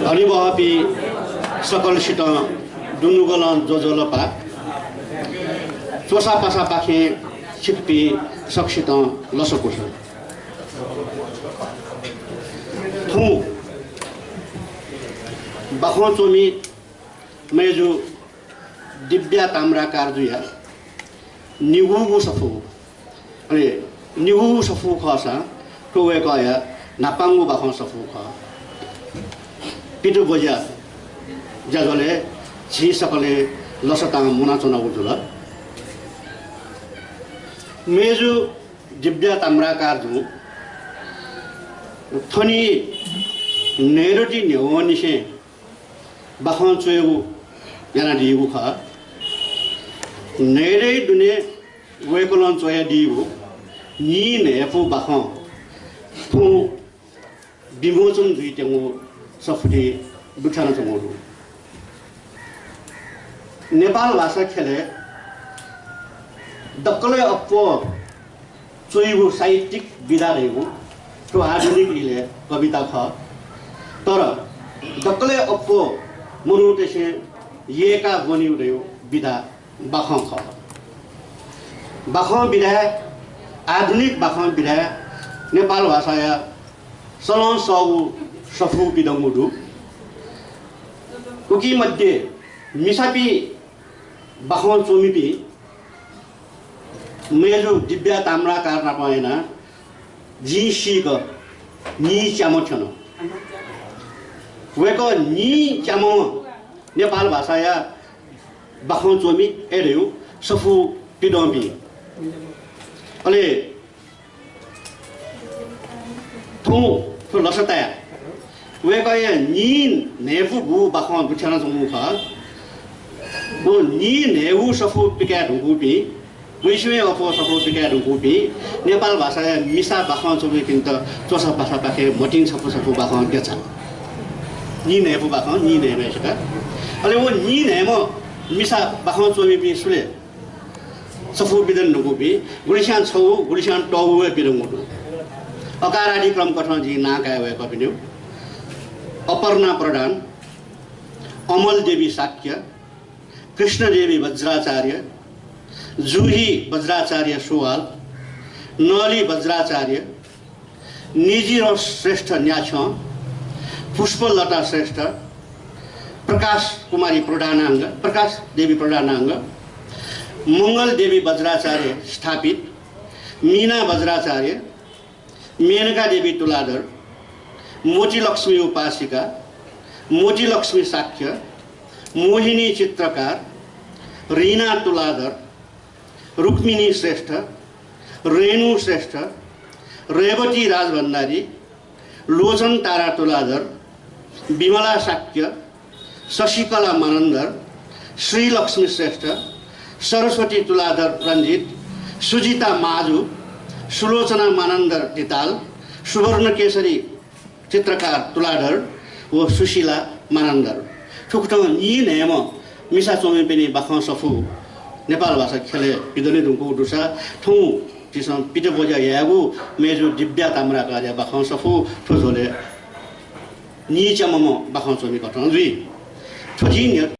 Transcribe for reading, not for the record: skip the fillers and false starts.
हरिबहपी सकलसित दुनुगलन जोजोलपा चोसा पासा पाखे छिप्पी सक्षित लसकुस थु बखो चोमी मेजु दिव्या ताम्रा कारजुया निगुगु सफु अरे निगुगु सफु खसा टोवे कया नापांगु बखो सफु ख पिटु बजा जजले छि सकले लसताङ मुना चुना उजुला मेजु दिव्या ताम्रा कारजु थनी नेरोटी न्योनिसे बखन चोयु याना दिगु ख नेरे दुने वेकोलन चोया दिगु नि नेफु बखन फु बिमोचन दुइटेंगु सफुदि दुठान चंगु नेपाल भाषा खेले दक्कले अप्पो चोइगु साहित्यिक विधा रहेको तो आधुनिक लिले कविता ख तर दक्कले अप्पो मनुटेसे येका बनिउ रह्यो विधा बाखं ख बाखं विधा आधुनिक बाखं विधा नेपाल भाषाया सलन सगु सफु बिदंगुदु कुकी मध्ये मिसापी बाखं चोमिपी मेजु दिव्या ताम्रा कारना पाएना जी शीग नि च्यामो छन वेको नि च्यामो नेपाल भाषाया बाखं चोमी एरेउ सफु पिडोमी अले थु लसताया वेको या नि नेफु गु बाखं बुछाना जमु ख वो नि नेउ सफु पिका ढुगुपी वैश्वे अफो सफो पिका ढुगुपी नेपाल भाषा मिसा बाखं चोमी किन्त चोसा भाषा पाखे मटिङ सफु सफु बाखं गेचा नि नेफु बाखं नि नेमेसका अले वो नि नेमो मिसा बाखं चोमी पि सुले सफु बिदन ढुगुपी गुलिसान छौ गुलिसान टौवे बिरंगु अकारादि क्रम कठन जी ना काय वे कपिन्यु अपर्णा प्रधान अमल देवी शाक्य कृष्ण देवी वज्राचार्य जुही वज्राचार्य सुवाल नली वज्राचार्य निजी श्रेष्ठ न्याछ पुष्पलता श्रेष्ठ प्रकाश कुमारी प्रधानांग प्रकाश देवी प्रधानांग मंगल देवी वज्राचार्य स्थापित मीना वज्राचार्य मेनका देवी तुलाधर मोटी लक्ष्मी उपासिका मोटी लक्ष्मी शाक्य मोहिनी चित्रकार रीना तुलाधर रुक्मिणी श्रेष्ठ रेणु श्रेष्ठ रेवती राजभण्डारी लोचन तारा तुलाधर विमला शाक्य शशिकला मानंदर श्रीलक्ष्मी श्रेष्ठ सरस्वती तुलाधर रंजित सुजिता माजु सुलोचना मानंदर तिताल सुवर्ण केसरी चित्रकार तुलाधर वो सुशीला मानंदर ठुकठो नि नेम मिसा चोमे पनि बाखं सफु नेपाल भाषा खेले पिदने दुंको दुसा थौ तिसम पिटे बोजा यागु मेजु दिव्या ताम्रा कार्य बाखं सफु ठोजोले नि च्यामम बाखं चोमे कठन जुई ठोजी